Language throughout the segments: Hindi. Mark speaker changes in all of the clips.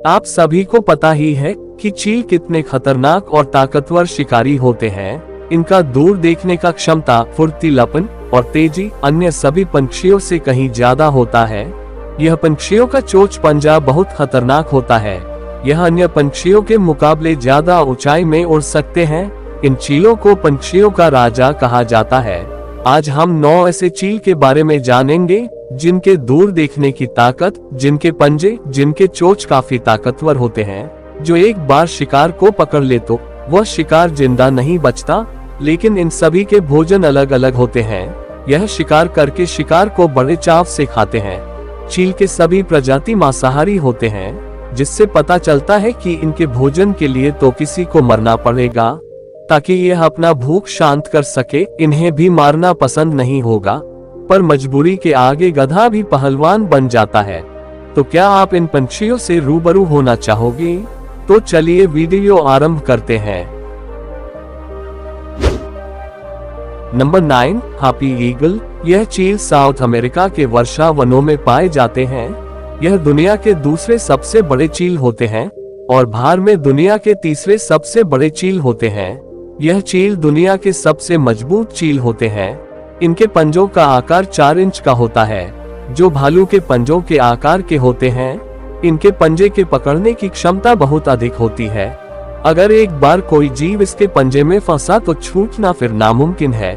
Speaker 1: आप सभी को पता ही है कि चील कितने खतरनाक और ताकतवर शिकारी होते हैं। इनका दूर देखने का क्षमता, फुर्तीलापन और तेजी अन्य सभी पंछियों से कहीं ज्यादा होता है। यह पंछियों का चोंच पंजा बहुत खतरनाक होता है। यह अन्य पंछियों के मुकाबले ज्यादा ऊंचाई में उड़ सकते हैं। इन चीलों को पंछियों का राजा कहा जाता है। आज हम 9 ऐसे चील के बारे में जानेंगे जिनके दूर देखने की ताकत, जिनके पंजे, जिनके चोंच काफी ताकतवर होते हैं। जो एक बार शिकार को पकड़ ले तो वह शिकार जिंदा नहीं बचता। लेकिन इन सभी के भोजन अलग अलग होते हैं। यह शिकार करके शिकार को बड़े चाव से खाते हैं। चील के सभी प्रजाति मांसाहारी होते हैं, जिससे पता चलता है कि इनके भोजन के लिए तो किसी को मरना पड़ेगा ताकि यह अपना भूख शांत कर सके। इन्हें भी मारना पसंद नहीं होगा, पर मजबूरी के आगे गधा भी पहलवान बन जाता है। तो क्या आप इन पंछियों से रूबरू होना चाहोगे? तो चलिए वीडियो आरंभ करते हैं। Number 9, harpy eagle. यह चील साउथ अमेरिका के वर्षा वनों में पाए जाते हैं। यह दुनिया के दूसरे सबसे बड़े चील होते हैं और भार में दुनिया के तीसरे सबसे बड़े चील होते हैं। यह चील दुनिया के सबसे मजबूत चील होते हैं। इनके पंजों का आकार 4 इंच का होता है, जो भालू के पंजों के आकार के होते हैं। इनके पंजे के पकड़ने की क्षमता बहुत अधिक होती है। अगर एक बार कोई जीव इसके पंजे में फंसा तो छूटना फिर नामुमकिन है।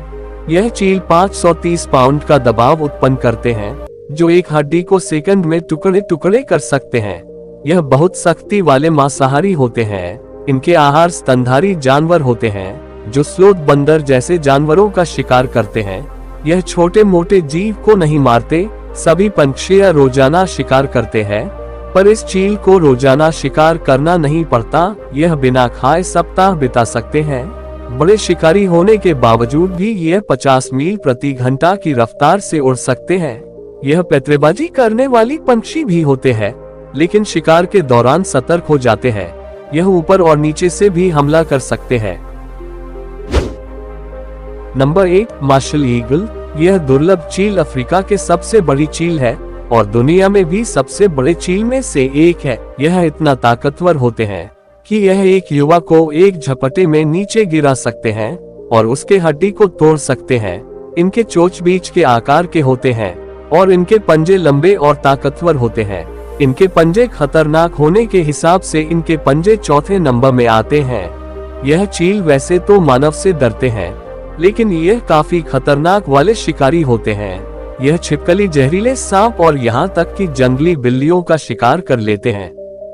Speaker 1: यह चील 530 पाउंड का दबाव उत्पन्न करते हैं, जो एक हड्डी को सेकंड में टुकड़े टुकड़े कर सकते हैं। यह बहुत सख्ती वाले मांसाहारी होते हैं। इनके आहार स्तनधारी जानवर होते हैं, जो स्लोथ, बंदर जैसे जानवरों का शिकार करते हैं। यह छोटे मोटे जीव को नहीं मारते। सभी पंछियां रोजाना शिकार करते हैं, पर इस चील को रोजाना शिकार करना नहीं पड़ता। यह बिना खाए सप्ताह बिता सकते हैं। बड़े शिकारी होने के बावजूद भी यह 50 मील प्रति घंटा की रफ्तार से उड़ सकते हैं। यह पैतरेबाजी करने वाली पंछी भी होते हैं, लेकिन शिकार के दौरान सतर्क हो जाते हैं। यह ऊपर और नीचे से भी हमला कर सकते हैं। Number 8, martial eagle. यह दुर्लभ चील अफ्रीका के सबसे बड़ी चील है और दुनिया में भी सबसे बड़े चील में से एक है। यह इतना ताकतवर होते हैं कि यह एक युवा को एक झपटे में नीचे गिरा सकते हैं और उसके हड्डी को तोड़ सकते हैं। इनके चोंच बीच के आकार के होते हैं और इनके पंजे लंबे और ताकतवर होते हैं। इनके पंजे खतरनाक होने के हिसाब से इनके पंजे चौथे नंबर में आते हैं। यह चील वैसे तो मानव से डरते हैं, लेकिन यह काफी खतरनाक वाले शिकारी होते हैं। यह छिपकली, जहरीले सांप और यहाँ तक कि जंगली बिल्लियों का शिकार कर लेते हैं,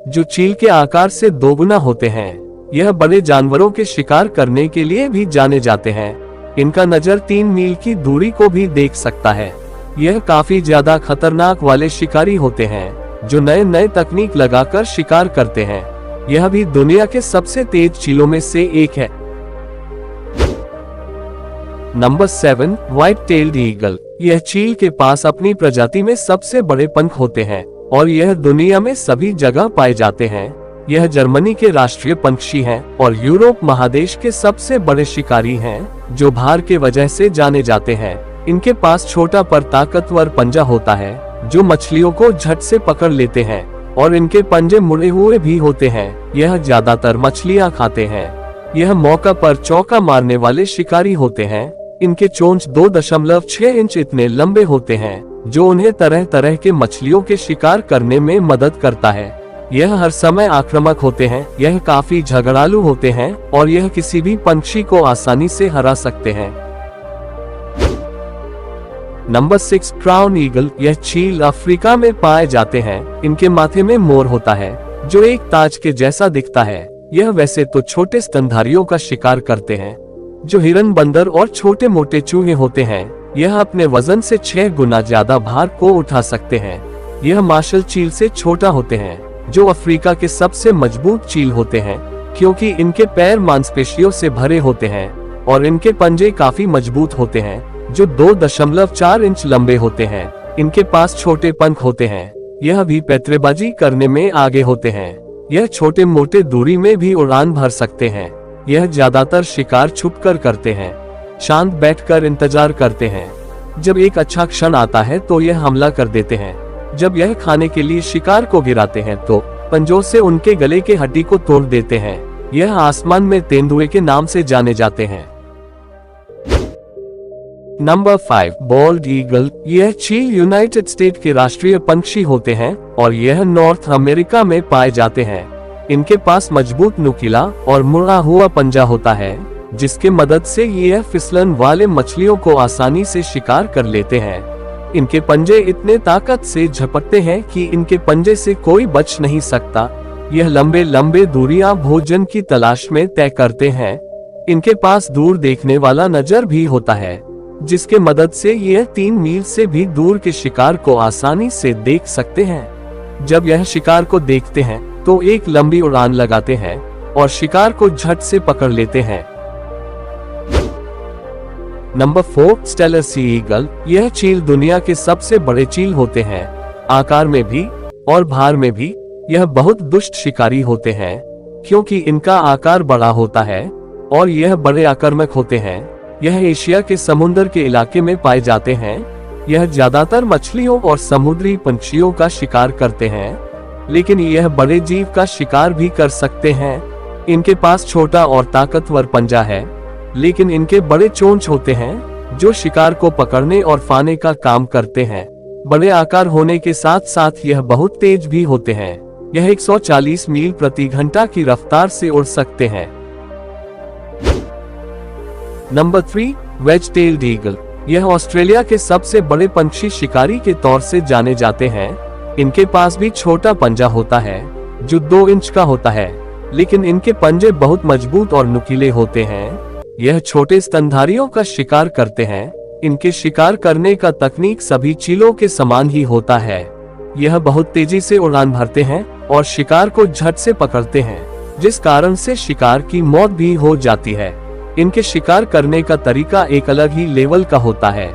Speaker 1: जो चील के आकार से 2 गुना होते हैं। यह बड़े जानवरों के शिकार करने के लिए भी जाने जाते हैं। इनका नजर 3 मील की दूरी को भी देख सकता है। यह काफी ज्यादा खतरनाक वाले शिकारी होते हैं, जो नए नए तकनीक लगाकर शिकार करते हैं। यह भी दुनिया के सबसे तेज चीलों में से एक है। Number 7, white tailed eagle. यह चील के पास अपनी प्रजाति में सबसे बड़े पंख होते हैं और यह दुनिया में सभी जगह पाए जाते हैं। यह जर्मनी के राष्ट्रीय पंछी हैं और यूरोप महादेश के सबसे बड़े शिकारी हैं, जो भार के वजह से जाने जाते हैं। इनके पास छोटा पर ताकतवर पंजा होता है, जो मछलियों को झट से पकड़ लेते हैं और इनके पंजे मुड़े हुए भी होते हैं। यह ज्यादातर मछलियां खाते हैं। यह मौका पर चौका मारने वाले शिकारी होते हैं। इनके चोंच 2.6 इंच इतने लंबे होते हैं, जो उन्हें तरह तरह के मछलियों के शिकार करने में मदद करता है। यह हर समय आक्रामक होते हैं। यह काफी झगड़ालू होते हैं और यह किसी भी पंछी को आसानी से हरा सकते हैं। Number 6, crown eagle. यह चील अफ्रीका में पाए जाते हैं। इनके माथे में मोर होता है, जो एक ताज के जैसा दिखता है। यह वैसे तो छोटे स्तनधारियों का शिकार करते हैं, जो हिरन, बंदर और छोटे मोटे चूहे होते हैं। यह अपने वजन से 6 गुना ज्यादा भार को उठा सकते हैं। यह मार्शल चील से छोटा होते हैं, जो अफ्रीका के सबसे मजबूत चील होते हैं, क्योंकि इनके पैर मांसपेशियों से भरे होते हैं और इनके पंजे काफी मजबूत होते हैं, जो 2.4 इंच लंबे होते हैं। इनके पास छोटे पंख होते हैं। यह भी पैतरेबाजी करने में आगे होते हैं। यह छोटे मोटे दूरी में भी उड़ान भर सकते हैं। यह ज्यादातर शिकार छुपकर करते हैं, शांत बैठकर इंतजार करते हैं। जब एक अच्छा क्षण आता है तो यह हमला कर देते हैं। जब यह खाने के लिए शिकार को गिराते हैं तो पंजों से उनके गले के हड्डी को तोड़ देते हैं। यह आसमान में तेंदुए के नाम से जाने जाते हैं। Number 5, bold eagle. यह चील यूनाइटेड स्टेट के राष्ट्रीय पंछी होते हैं और यह नॉर्थ अमेरिका में पाए जाते हैं। इनके पास मजबूत नुकीला और मुड़ा हुआ पंजा होता है, जिसके मदद से यह फिसलन वाले मछलियों को आसानी से शिकार कर लेते हैं। इनके पंजे इतने ताकत से झपटते हैं कि इनके पंजे से कोई बच नहीं सकता। यह लंबे लंबे दूरियां भोजन की तलाश में तय करते हैं। इनके पास दूर देखने वाला नजर भी होता है, जिसके मदद से यह 3 मील से भी दूर के शिकार को आसानी से देख सकते हैं। जब यह शिकार को देखते हैं तो एक लंबी उड़ान लगाते हैं और शिकार को झट से पकड़ लेते हैं। Number 4, Steller sea eagle. यह चील दुनिया के सबसे बड़े चील होते हैं। आकार में भी और भार में भी यह बहुत दुष्ट शिकारी होते हैं, क्योंकि इनका आकार बड़ा होता है और यह बड़े आक्रामक होते हैं। यह एशिया के समुद्र के इलाके में पाए जाते हैं। यह ज्यादातर मछलियों और समुद्री पंछियों का शिकार करते हैं, लेकिन यह बड़े जीव का शिकार भी कर सकते हैं। इनके पास छोटा और ताकतवर पंजा है, लेकिन इनके बड़े चोंच होते हैं जो शिकार को पकड़ने और फाने का काम करते हैं। बड़े आकार होने के साथ साथ यह बहुत तेज भी होते हैं। यह 140 मील प्रति घंटा की रफ्तार से उड़ सकते हैं। Number 3, wedge tailed eagle. यह ऑस्ट्रेलिया के सबसे बड़े पंछी शिकारी के तौर से जाने जाते हैं। इनके पास भी छोटा पंजा होता है जो 2 इंच का होता है, लेकिन इनके पंजे बहुत मजबूत और नुकीले होते हैं। यह छोटे स्तनधारियों का शिकार करते हैं। इनके शिकार करने का तकनीक सभी चीलों के समान ही होता है। यह बहुत तेजी से उड़ान भरते हैं और शिकार को झट से पकड़ते हैं, जिस कारण से शिकार की मौत भी हो जाती है। इनके शिकार करने का तरीका एक अलग ही लेवल का होता है।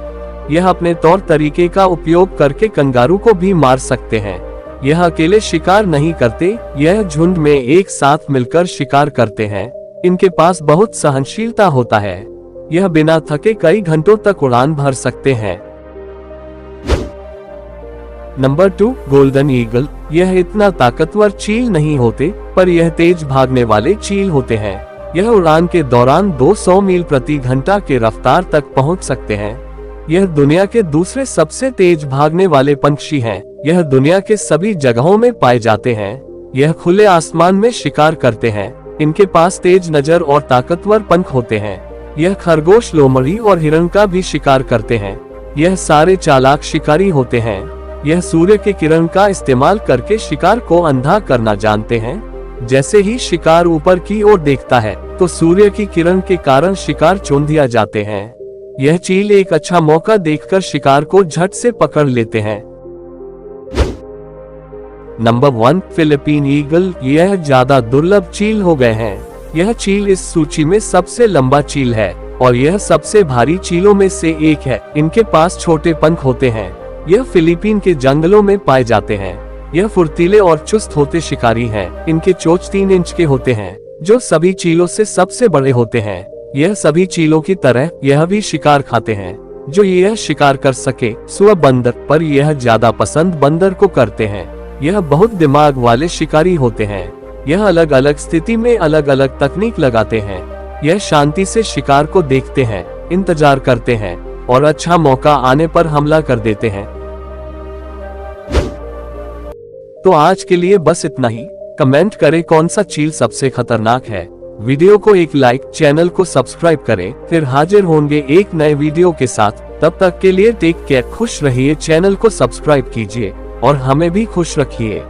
Speaker 1: यह अपने तौर तरीके का उपयोग करके कंगारू को भी मार सकते हैं। यह अकेले शिकार नहीं करते, यह झुंड में एक साथ मिलकर शिकार करते हैं। इनके पास बहुत सहनशीलता होता है। यह बिना थके कई घंटों तक उड़ान भर सकते हैं। Number 2, golden eagle. यह इतना ताकतवर चील नहीं होते, पर यह तेज भागने वाले चील होते हैं। यह उड़ान के दौरान 200 मील प्रति घंटा के रफ्तार तक पहुंच सकते हैं। यह दुनिया के दूसरे सबसे तेज भागने वाले पंछी हैं। यह दुनिया के सभी जगहों में पाए जाते हैं। यह खुले आसमान में शिकार करते हैं। इनके पास तेज नजर और ताकतवर पंख होते हैं। यह खरगोश, लोमड़ी और हिरण का भी शिकार करते हैं। यह सारे चालाक शिकारी होते हैं। यह सूर्य के किरण का इस्तेमाल करके शिकार को अंधा करना जानते हैं। जैसे ही शिकार ऊपर की ओर देखता है तो सूर्य की किरण के कारण शिकार चुन दिया जाते हैं। यह चील एक अच्छा मौका देखकर शिकार को झट से पकड़ लेते हैं। Number 1, Philippine eagle. यह ज्यादा दुर्लभ चील हो गए हैं। यह चील इस सूची में सबसे लंबा चील है और यह सबसे भारी चीलों में से एक है। इनके पास छोटे पंख होते हैं। यह फिलीपीन के जंगलों में पाए जाते हैं। यह फुर्तीले और चुस्त होते शिकारी हैं। इनके चोंच 3 इंच के होते हैं, जो सभी चीलों से सबसे बड़े होते हैं। यह सभी चीलों की तरह यह भी शिकार खाते हैं, जो यह शिकार कर सके सुअ बंदर, पर यह ज्यादा पसंद बंदर को करते हैं। यह बहुत दिमाग वाले शिकारी होते हैं। यह अलग अलग स्थिति में अलग अलग तकनीक लगाते हैं। यह शांति से शिकार को देखते हैं, इंतजार करते हैं और अच्छा मौका आने पर हमला कर देते हैं। तो आज के लिए बस इतना ही। कमेंट करें कौन सा चील सबसे खतरनाक है। वीडियो को एक लाइक, चैनल को सब्सक्राइब करें। फिर हाजिर होंगे एक नए वीडियो के साथ। तब तक के लिए टेक केयर, खुश रहिए, चैनल को सब्सक्राइब कीजिए और हमें भी खुश रखिए।